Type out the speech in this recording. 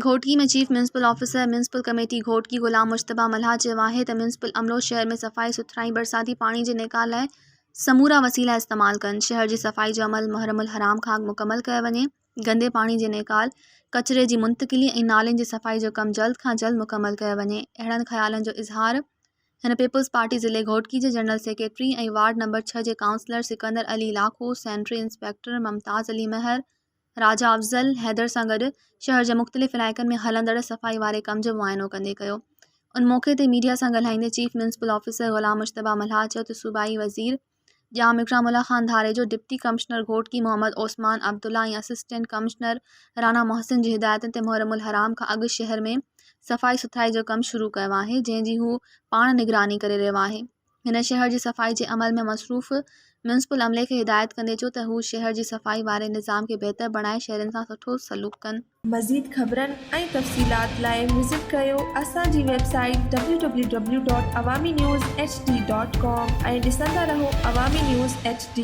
घोटकी में chief municipal officer municipal committee Ghotki Ghulam Mujtaba Malah चयो आहे त म्यूनसिपल अमलो शहर में सफ़ाई सुथराई बरसाती पानी जे निकाल लाइ समूरा वसीला इस्तेमाल कनि। शहर जी सफ़ाई जो अमल मुहर्रमुल हराम खां मुकमल कयो वञे। गंदे पानी जे निकाल, कचरे जी मुंतकिली ऐं नालियुनि जी सफ़ाई जो कमु जल्द खां जल्द मुकमल कयो वञे। अहिड़नि ख़्यालनि जो इज़हार हिन पीपल्स पार्टी ज़िले घोटकी जे जनरल सेक्रेटरी ऐं वार्ड नंबर 6 जे काउंसलर सिकंदर अली लाखो, सेंट्री इंस्पेक्टर मुमताज़ अली महर, राजा अफ़ज़ल हैदर सां गॾु शहर जे मुख़्तलिफ़ इलाइक़नि में हलंदड़ सफ़ाई वारे कम जो मुआइनो कंदे कयो। उन मौक़े ते मीडिया सां ॻाल्हाईंदे चीफ म्यूनसिपल ऑफिसर ग़ुलाम मुश्तबा मल्हा चयो त सूबाई वज़ीर जाम इकरामुल्ला ख़ान धारे जो डिप्टी कमिश्नर घोटकी मोहम्मद ओस्मान अब्दुल्ला ऐं असिस्टेंट कमिश्नर राना मोहसिन जी हिदायतुनि ते मुहर्रमुल हराम खां अॻु शहर में सफ़ाई सुथराई जो कमु शुरू कयो आहे, जंहिंजी हू पाण निगरानी करे रहियो आहे। हिन शहर जी सफ़ाई जे अमल में मसरूफ़ म्यूनसिपल अमले खे हिदायत कंदे चयो त हू शहर जी सफ़ाई वारे निज़ाम खे बहितर बणाए शहरनि सां सुठो सलूक कनि। मज़ीद ख़बरनि ऐं तफ़सीलात लाइ विज़िट कयो असांजी वेबसाइट www.awamiNewsHD.com ऐं ॾिसंदा रहो अवामी न्यूज़ HD।